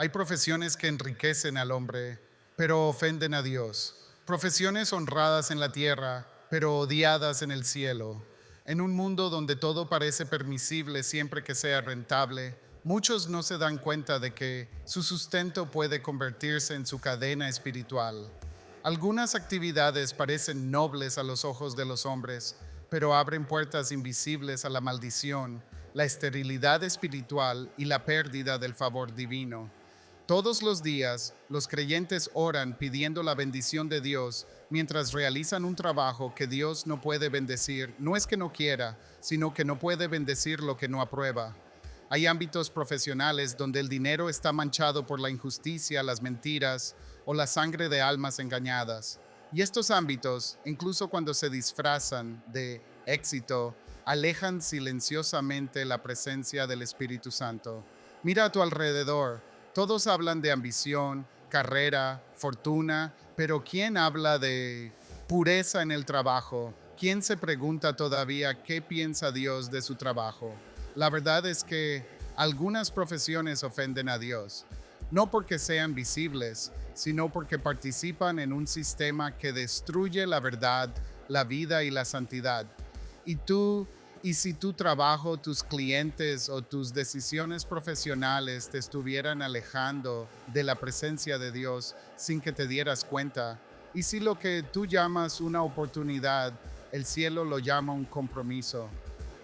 Hay profesiones que enriquecen al hombre, pero ofenden a Dios. Profesiones honradas en la tierra, pero odiadas en el cielo. En un mundo donde todo parece permisible siempre que sea rentable, muchos no se dan cuenta de que su sustento puede convertirse en su cadena espiritual. Algunas actividades parecen nobles a los ojos de los hombres, pero abren puertas invisibles a la maldición, la esterilidad espiritual y la pérdida del favor divino. Todos los días, los creyentes oran pidiendo la bendición de Dios mientras realizan un trabajo que Dios no puede bendecir. No es que no quiera, sino que no puede bendecir lo que no aprueba. Hay ámbitos profesionales donde el dinero está manchado por la injusticia, las mentiras o la sangre de almas engañadas. Y estos ámbitos, incluso cuando se disfrazan de éxito, alejan silenciosamente la presencia del Espíritu Santo. Mira a tu alrededor. Todos hablan de ambición, carrera, fortuna, pero ¿quién habla de pureza en el trabajo? ¿Quién se pregunta todavía qué piensa Dios de su trabajo? La verdad es que algunas profesiones ofenden a Dios, no porque sean visibles, sino porque participan en un sistema que destruye la verdad, la vida y la santidad. Y tú, y si tu trabajo, tus clientes o tus decisiones profesionales te estuvieran alejando de la presencia de Dios sin que te dieras cuenta, y si lo que tú llamas una oportunidad, el cielo lo llama un compromiso,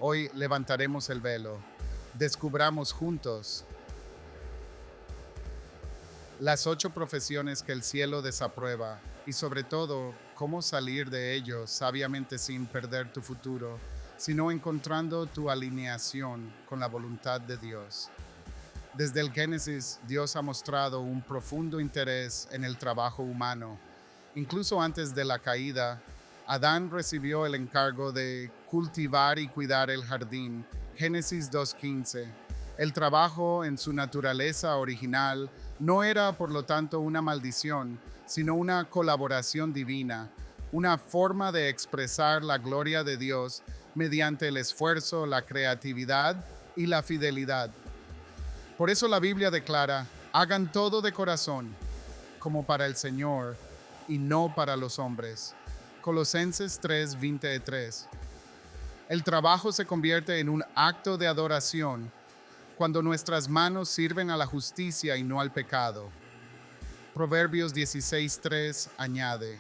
hoy levantaremos el velo. Descubramos juntos las 8 profesiones que el cielo desaprueba y sobre todo cómo salir de ellos sabiamente sin perder tu futuro, sino encontrando tu alineación con la voluntad de Dios. Desde el Génesis, Dios ha mostrado un profundo interés en el trabajo humano. Incluso antes de la caída, Adán recibió el encargo de cultivar y cuidar el jardín. Génesis 2:15. El trabajo en su naturaleza original no era, por lo tanto, una maldición, sino una colaboración divina, una forma de expresar la gloria de Dios mediante el esfuerzo, la creatividad y la fidelidad. Por eso la Biblia declara, hagan todo de corazón, como para el Señor y no para los hombres. Colosenses 3:23. El trabajo se convierte en un acto de adoración cuando nuestras manos sirven a la justicia y no al pecado. Proverbios 16:3 añade,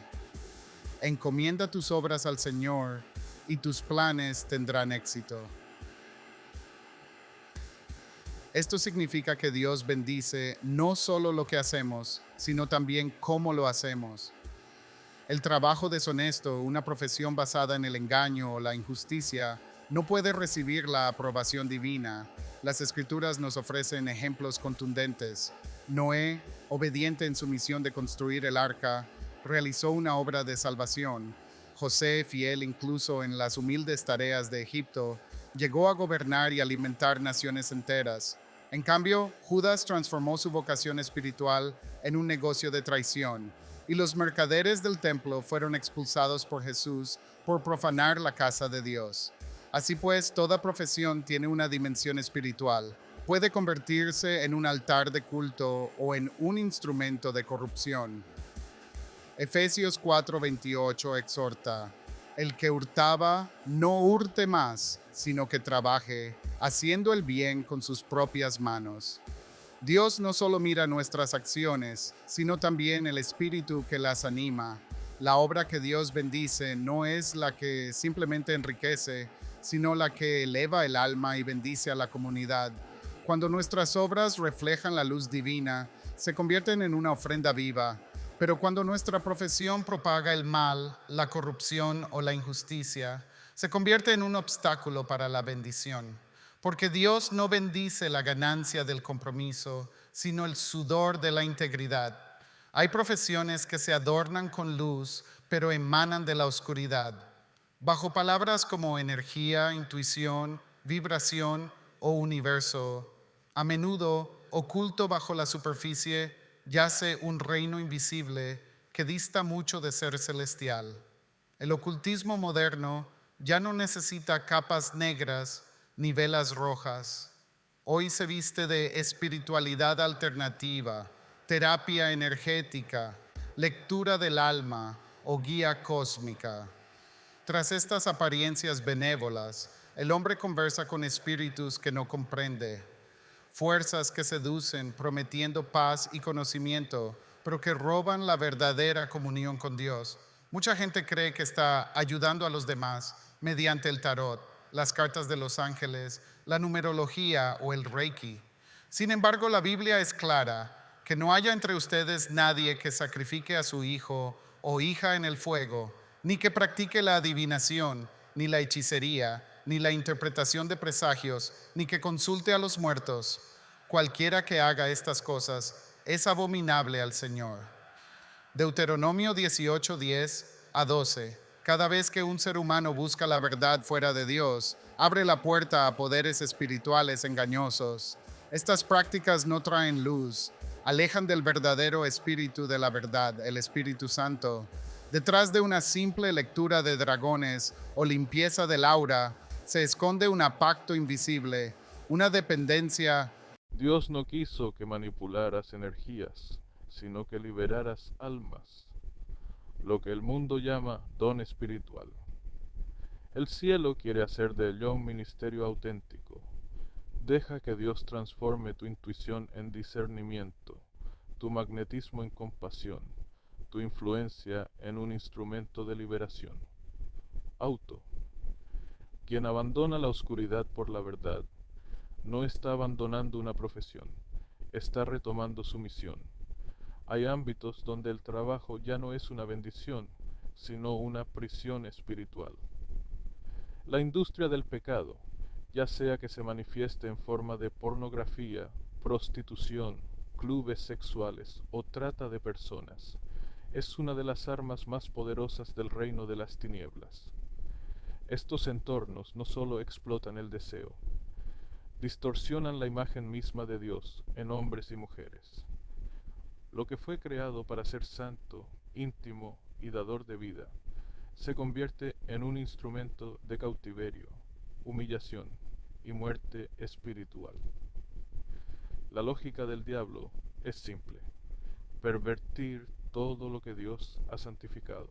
encomienda tus obras al Señor y tus planes tendrán éxito. Esto significa que Dios bendice no solo lo que hacemos, sino también cómo lo hacemos. El trabajo deshonesto, una profesión basada en el engaño o la injusticia, no puede recibir la aprobación divina. Las Escrituras nos ofrecen ejemplos contundentes. Noé, obediente en su misión de construir el arca, realizó una obra de salvación. José, fiel incluso en las humildes tareas de Egipto, llegó a gobernar y alimentar naciones enteras. En cambio, Judas transformó su vocación espiritual en un negocio de traición, y los mercaderes del templo fueron expulsados por Jesús por profanar la casa de Dios. Así pues, toda profesión tiene una dimensión espiritual. Puede convertirse en un altar de culto o en un instrumento de corrupción. Efesios 4:28 exhorta, el que hurtaba, no hurte más, sino que trabaje, haciendo el bien con sus propias manos. Dios no solo mira nuestras acciones, sino también el espíritu que las anima. La obra que Dios bendice no es la que simplemente enriquece, sino la que eleva el alma y bendice a la comunidad. Cuando nuestras obras reflejan la luz divina, se convierten en una ofrenda viva. Pero cuando nuestra profesión propaga el mal, la corrupción o la injusticia, se convierte en un obstáculo para la bendición. Porque Dios no bendice la ganancia del compromiso, sino el sudor de la integridad. Hay profesiones que se adornan con luz, pero emanan de la oscuridad. Bajo palabras como energía, intuición, vibración o universo, a menudo oculto bajo la superficie yace un reino invisible que dista mucho de ser celestial. El ocultismo moderno ya no necesita capas negras ni velas rojas. Hoy se viste de espiritualidad alternativa, terapia energética, lectura del alma o guía cósmica. Tras estas apariencias benévolas, el hombre conversa con espíritus que no comprende, fuerzas que seducen prometiendo paz y conocimiento, pero que roban la verdadera comunión con Dios. Mucha gente cree que está ayudando a los demás mediante el tarot, las cartas de los ángeles, la numerología o el reiki. Sin embargo, la Biblia es clara que no haya entre ustedes nadie que sacrifique a su hijo o hija en el fuego, ni que practique la adivinación, ni la hechicería, ni la interpretación de presagios, ni que consulte a los muertos. Cualquiera que haga estas cosas es abominable al Señor. Deuteronomio 18, 10 a 12. Cada vez que un ser humano busca la verdad fuera de Dios, abre la puerta a poderes espirituales engañosos. Estas prácticas no traen luz, alejan del verdadero espíritu de la verdad, el Espíritu Santo. Detrás de una simple lectura de dragones o limpieza del aura, se esconde un pacto invisible, una dependencia. Dios no quiso que manipularas energías, sino que liberaras almas, lo que el mundo llama don espiritual. El cielo quiere hacer de ello un ministerio auténtico. Deja que Dios transforme tu intuición en discernimiento, tu magnetismo en compasión, tu influencia en un instrumento de liberación. Auto. Quien abandona la oscuridad por la verdad no está abandonando una profesión, está retomando su misión. Hay ámbitos donde el trabajo ya no es una bendición, sino una prisión espiritual. La industria del pecado, ya sea que se manifieste en forma de pornografía, prostitución, clubes sexuales o trata de personas, es una de las armas más poderosas del reino de las tinieblas. Estos entornos no solo explotan el deseo, distorsionan la imagen misma de Dios en hombres y mujeres. Lo que fue creado para ser santo, íntimo y dador de vida, se convierte en un instrumento de cautiverio, humillación y muerte espiritual. La lógica del diablo es simple: pervertir todo lo que Dios ha santificado.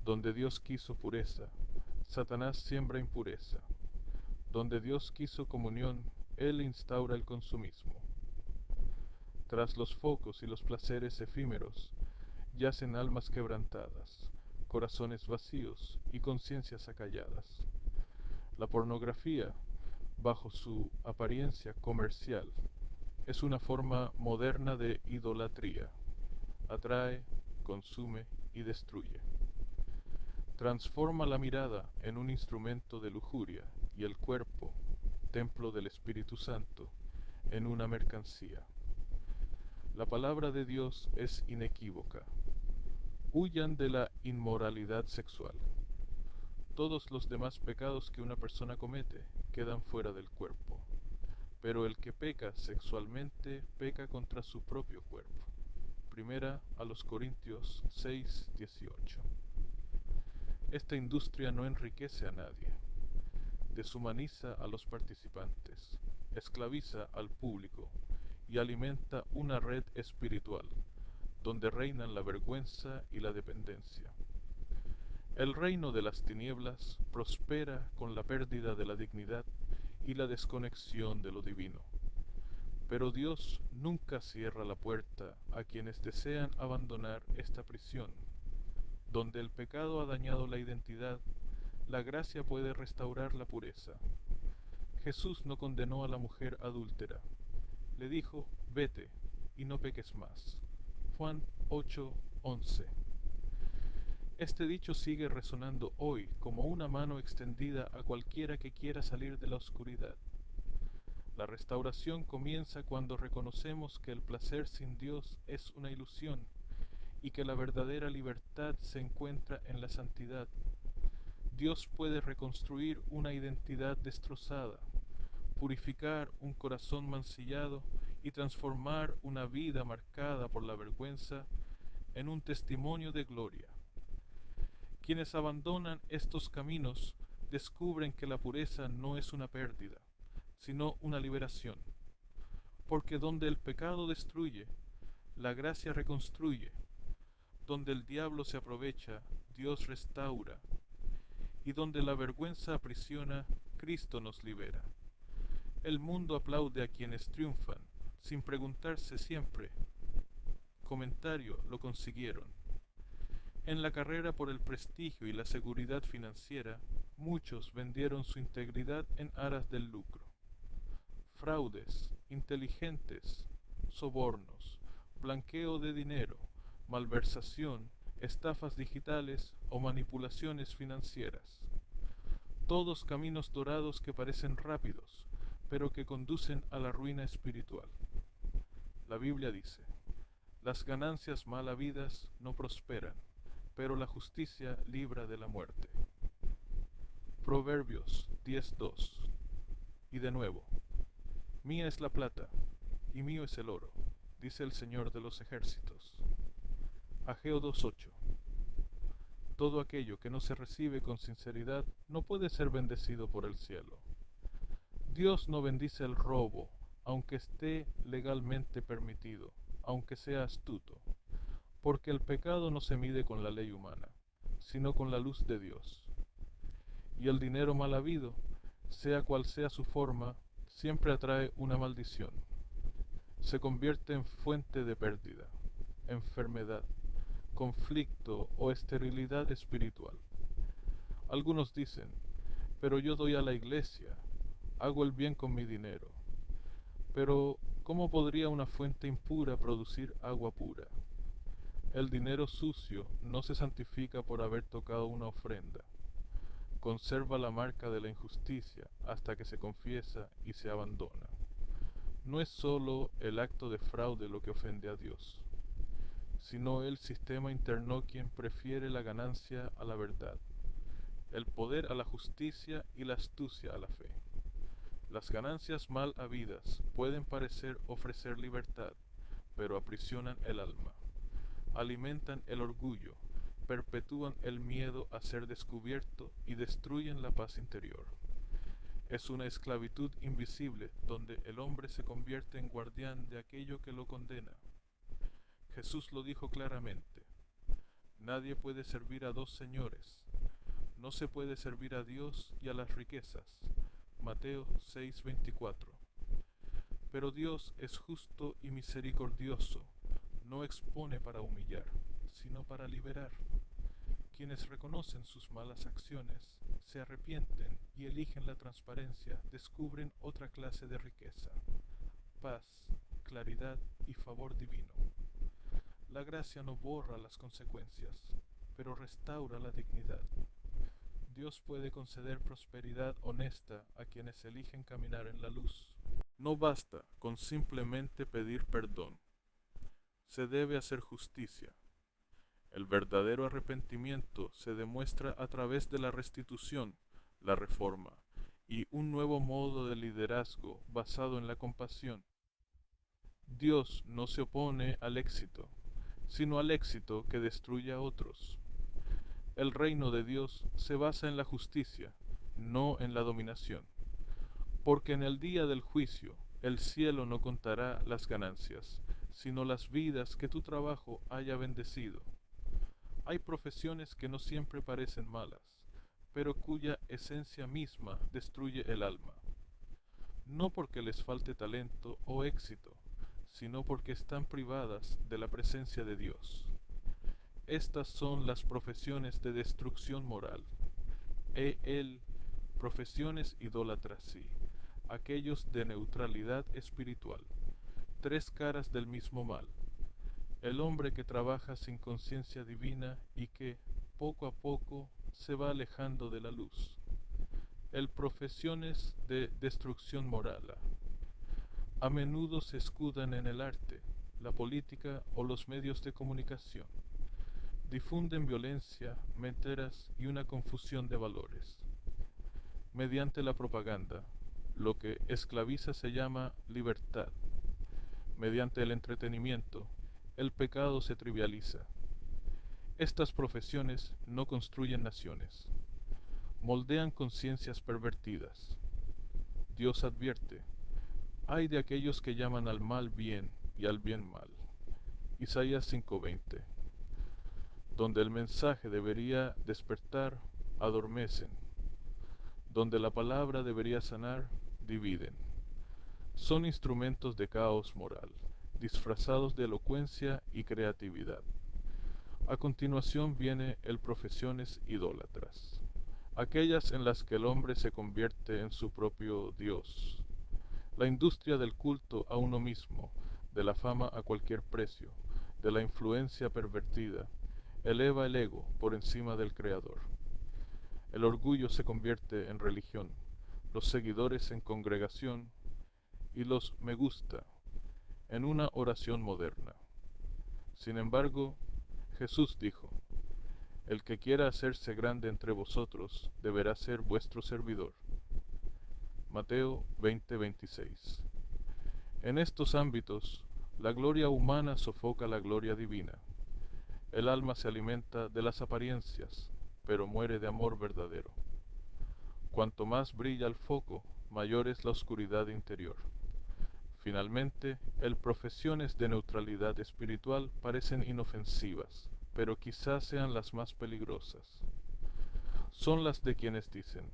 Donde Dios quiso pureza, Satanás siembra impureza. Donde Dios quiso comunión, Él instaura el consumismo. Tras los focos y los placeres efímeros, yacen almas quebrantadas, corazones vacíos y conciencias acalladas. La pornografía, bajo su apariencia comercial, es una forma moderna de idolatría. Atrae, consume y destruye. Transforma la mirada en un instrumento de lujuria y el cuerpo, templo del Espíritu Santo, en una mercancía. La palabra de Dios es inequívoca. Huyan de la inmoralidad sexual. Todos los demás pecados que una persona comete quedan fuera del cuerpo, pero el que peca sexualmente peca contra su propio cuerpo. Primera a los Corintios 6:18. Esta industria no enriquece a nadie, deshumaniza a los participantes, esclaviza al público y alimenta una red espiritual donde reinan la vergüenza y la dependencia. El reino de las tinieblas prospera con la pérdida de la dignidad y la desconexión de lo divino. Pero Dios nunca cierra la puerta a quienes desean abandonar esta prisión. Donde el pecado ha dañado la identidad, la gracia puede restaurar la pureza. Jesús no condenó a la mujer adúltera. Le dijo: vete y no peques más. Juan 8:11. Este dicho sigue resonando hoy como una mano extendida a cualquiera que quiera salir de la oscuridad. La restauración comienza cuando reconocemos que el placer sin Dios es una ilusión y que la verdadera libertad se encuentra en la santidad. Dios puede reconstruir una identidad destrozada, purificar un corazón mancillado y transformar una vida marcada por la vergüenza en un testimonio de gloria. Quienes abandonan estos caminos descubren que la pureza no es una pérdida, sino una liberación. Porque donde el pecado destruye, la gracia reconstruye. Donde el diablo se aprovecha, Dios restaura. Y donde la vergüenza aprisiona, Cristo nos libera. El mundo aplaude a quienes triunfan, sin preguntarse siempre. Comentario, lo consiguieron. En la carrera por el prestigio y la seguridad financiera, muchos vendieron su integridad en aras del lucro. Fraudes, inteligentes, sobornos, blanqueo de dinero, malversación, estafas digitales o manipulaciones financieras. Todos caminos dorados que parecen rápidos, pero que conducen a la ruina espiritual. La Biblia dice, las ganancias mal habidas no prosperan, pero la justicia libra de la muerte. Proverbios 10:2. Y de nuevo, mía es la plata, y mío es el oro, dice el Señor de los ejércitos. Ageo 2:8. Todo aquello que no se recibe con sinceridad no puede ser bendecido por el cielo. Dios no bendice el robo, aunque esté legalmente permitido, aunque sea astuto, porque el pecado no se mide con la ley humana, sino con la luz de Dios. Y el dinero mal habido, sea cual sea su forma, siempre atrae una maldición. Se convierte en fuente de pérdida, enfermedad, conflicto o esterilidad espiritual. Algunos dicen, pero yo doy a la iglesia, hago el bien con mi dinero. Pero, ¿cómo podría una fuente impura producir agua pura? El dinero sucio no se santifica por haber tocado una ofrenda. Conserva la marca de la injusticia hasta que se confiesa y se abandona. No es sólo el acto de fraude lo que ofende a Dios, sino el sistema interno quien prefiere la ganancia a la verdad, el poder a la justicia y la astucia a la fe. Las ganancias mal habidas pueden parecer ofrecer libertad, pero aprisionan el alma, alimentan el orgullo, perpetúan el miedo a ser descubierto y destruyen la paz interior. Es una esclavitud invisible donde el hombre se convierte en guardián de aquello que lo condena. Jesús lo dijo claramente, nadie puede servir a dos señores, no se puede servir a Dios y a las riquezas. Mateo 6:24. Pero Dios es justo y misericordioso, no expone para humillar, sino para liberar. Quienes reconocen sus malas acciones, se arrepienten y eligen la transparencia, descubren otra clase de riqueza, paz, claridad y favor divino. La gracia no borra las consecuencias, pero restaura la dignidad. Dios puede conceder prosperidad honesta a quienes eligen caminar en la luz. No basta con simplemente pedir perdón. Se debe hacer justicia. El verdadero arrepentimiento se demuestra a través de la restitución, la reforma y un nuevo modo de liderazgo basado en la compasión. Dios no se opone al éxito, sino al éxito que destruye a otros. El reino de Dios se basa en la justicia, no en la dominación, porque en el día del juicio el cielo no contará las ganancias, sino las vidas que tu trabajo haya bendecido. Hay profesiones que no siempre parecen malas, pero cuya esencia misma destruye el alma. No porque les falte talento o éxito, sino porque están privadas de la presencia de Dios. Estas son las profesiones de destrucción moral. Profesiones idólatras, sí, aquellos de neutralidad espiritual, tres caras del mismo mal. El hombre que trabaja sin conciencia divina y que, poco a poco, se va alejando de la luz. El profesiones de destrucción moral. A menudo se escudan en el arte, la política o los medios de comunicación. Difunden violencia, mentiras y una confusión de valores. Mediante la propaganda, lo que esclaviza se llama libertad. Mediante el entretenimiento, el pecado se trivializa. Estas profesiones no construyen naciones, moldean conciencias pervertidas. Dios advierte: hay de aquellos que llaman al mal bien y al bien mal. Isaías 5:20. Donde el mensaje debería despertar, adormecen. Donde la palabra debería sanar, dividen. Son instrumentos de caos moral, disfrazados de elocuencia y creatividad. A continuación viene el profesiones idólatras, aquellas en las que el hombre se convierte en su propio Dios. La industria del culto a uno mismo, de la fama a cualquier precio, de la influencia pervertida, eleva el ego por encima del Creador. El orgullo se convierte en religión, los seguidores en congregación y los me gusta en una oración moderna. Sin embargo, Jesús dijo: el que quiera hacerse grande entre vosotros deberá ser vuestro servidor. Mateo 20:26. En estos ámbitos, la gloria humana sofoca la gloria divina. El alma se alimenta de las apariencias, pero muere de amor verdadero. Cuanto más brilla el foco, mayor es la oscuridad interior. Finalmente, el profesiones de neutralidad espiritual parecen inofensivas, pero quizás sean las más peligrosas. Son las de quienes dicen: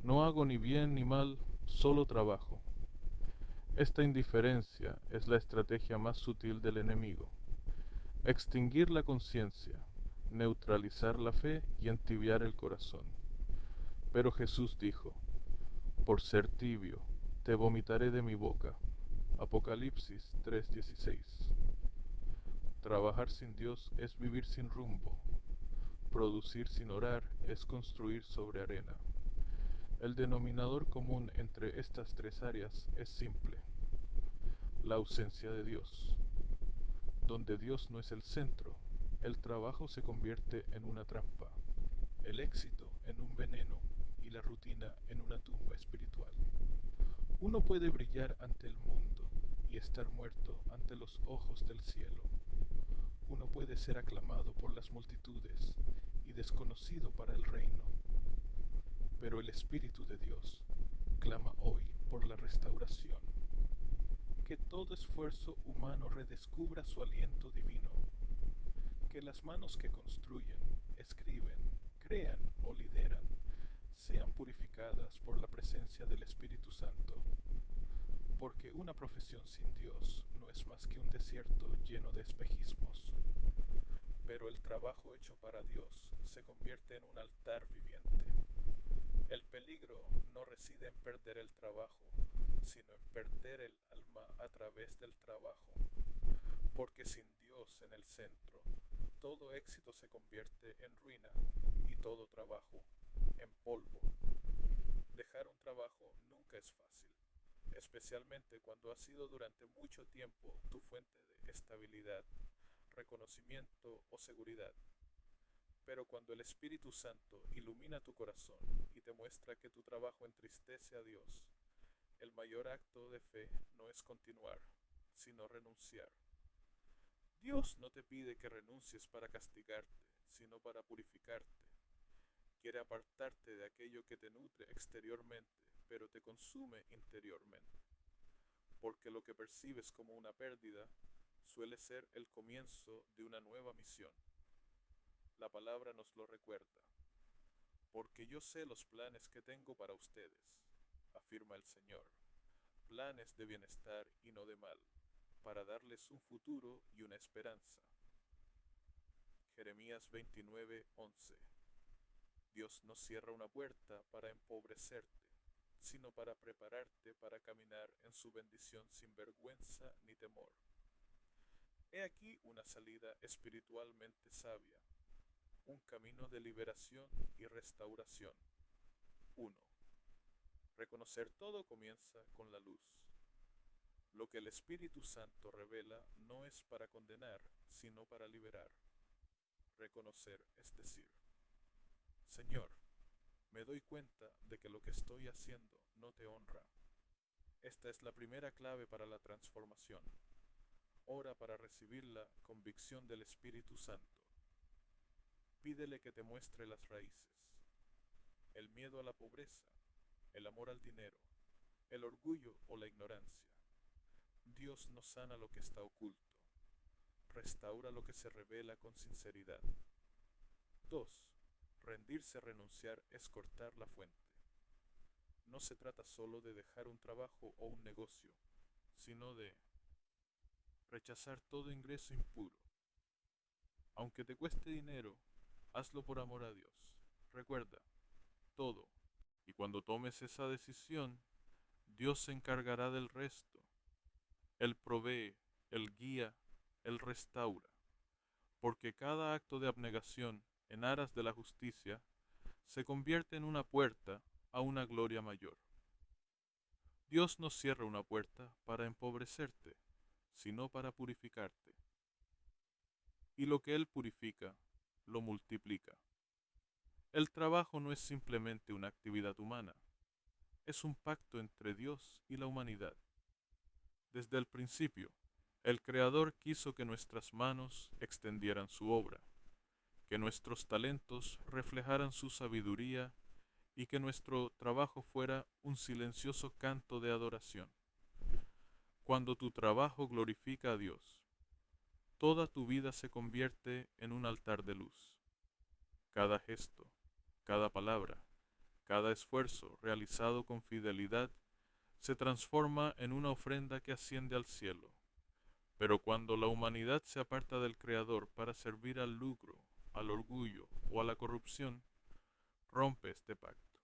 no hago ni bien ni mal, solo trabajo. Esta indiferencia es la estrategia más sutil del enemigo: extinguir la conciencia, neutralizar la fe y entibiar el corazón. Pero Jesús dijo: por ser tibio, te vomitaré de mi boca. Apocalipsis 3:16. Trabajar sin Dios es vivir sin rumbo. Producir sin orar es construir sobre arena. El denominador común entre estas tres áreas es simple: la ausencia de Dios. Donde Dios no es el centro, el trabajo se convierte en una trampa, el éxito en un veneno y la rutina en una tumba espiritual. Uno puede brillar ante el mundo y estar muerto ante los ojos del cielo. Uno puede ser aclamado por las multitudes y desconocido para el reino. Pero el Espíritu de Dios clama hoy por la restauración. Que todo esfuerzo humano redescubra su aliento divino. Que las manos que construyen, escriben, crean o lideran sean purificadas por la presencia del Espíritu Santo. Porque una profesión sin Dios no es más que un desierto lleno de espejismos. Pero el trabajo hecho para Dios se convierte en un altar viviente. El peligro no reside en perder el trabajo, sino en perder el alma a través del trabajo. Porque sin Dios en el centro, todo éxito se convierte en ruina y todo trabajo en polvo. Dejar un trabajo nunca es fácil, especialmente cuando ha sido durante mucho tiempo tu fuente de estabilidad, reconocimiento o seguridad. Pero cuando el Espíritu Santo ilumina tu corazón y te muestra que tu trabajo entristece a Dios, el mayor acto de fe no es continuar, sino renunciar. Dios no te pide que renuncies para castigarte, sino para purificarte. Quiere apartarte de aquello que te nutre exteriormente, pero te consume interiormente. Porque lo que percibes como una pérdida suele ser el comienzo de una nueva misión. La palabra nos lo recuerda. Porque yo sé los planes que tengo para ustedes, afirma el Señor, planes de bienestar y no de mal, para darles un futuro y una esperanza. Jeremías 29:11. Dios no cierra una puerta para empobrecerte, sino para prepararte para caminar en su bendición sin vergüenza ni temor. He aquí una salida espiritualmente sabia, un camino de liberación y restauración. 1. Reconocer todo comienza con la luz. Lo que el Espíritu Santo revela no es para condenar, sino para liberar. Reconocer es decir: Señor, me doy cuenta de que lo que estoy haciendo no te honra. Esta es la primera clave para la transformación. Ora para recibir la convicción del Espíritu Santo. Pídele que te muestre las raíces: el miedo a la pobreza, el amor al dinero, el orgullo o la ignorancia. Dios no sana lo que está oculto, restaura lo que se revela con sinceridad. 2. Rendirse a renunciar es cortar la fuente. No se trata solo de dejar un trabajo o un negocio, sino de rechazar todo ingreso impuro. Aunque te cueste dinero, hazlo por amor a Dios. Recuerda, todo. Y cuando tomes esa decisión, Dios se encargará del resto. Él provee, Él guía, Él restaura. Porque cada acto de abnegación en aras de la justicia se convierte en una puerta a una gloria mayor. Dios no cierra una puerta para empobrecerte, sino para purificarte. Y lo que Él purifica, lo multiplica. El trabajo no es simplemente una actividad humana, es un pacto entre Dios y la humanidad. Desde el principio, el Creador quiso que nuestras manos extendieran su obra, que nuestros talentos reflejaran su sabiduría y que nuestro trabajo fuera un silencioso canto de adoración. Cuando tu trabajo glorifica a Dios, toda tu vida se convierte en un altar de luz. Cada gesto, cada palabra, cada esfuerzo realizado con fidelidad se transforma en una ofrenda que asciende al cielo. Pero cuando la humanidad se aparta del Creador para servir al lucro, al orgullo o a la corrupción, rompe este pacto.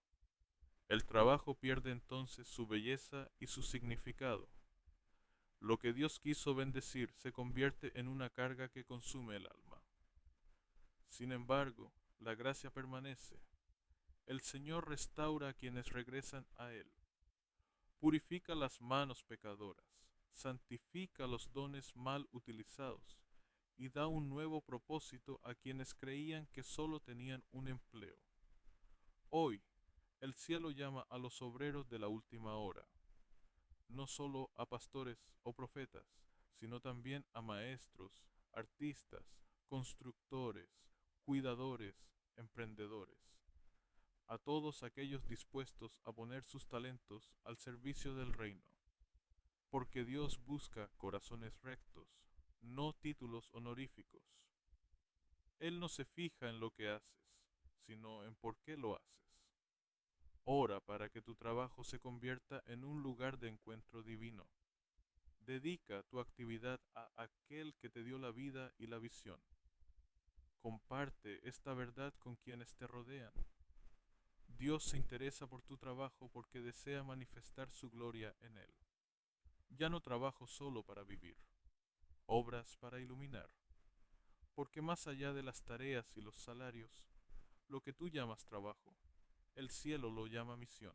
El trabajo pierde entonces su belleza y su significado. Lo que Dios quiso bendecir se convierte en una carga que consume el alma. Sin embargo, la gracia permanece. El Señor restaura a quienes regresan a Él. Purifica las manos pecadoras, santifica los dones mal utilizados y da un nuevo propósito a quienes creían que solo tenían un empleo. Hoy, el cielo llama a los obreros de la última hora, no solo a pastores o profetas, sino también a maestros, artistas, constructores, cuidadores, emprendedores, a todos aquellos dispuestos a poner sus talentos al servicio del reino, porque Dios busca corazones rectos, no títulos honoríficos. Él no se fija en lo que haces, sino en por qué lo haces. Ora para que tu trabajo se convierta en un lugar de encuentro divino. Dedica tu actividad a aquel que te dio la vida y la visión. Comparte esta verdad con quienes te rodean. Dios se interesa por tu trabajo porque desea manifestar su gloria en él. Ya no trabajo solo para vivir, obras para iluminar, porque más allá de las tareas y los salarios, lo que tú llamas trabajo, el cielo lo llama misión.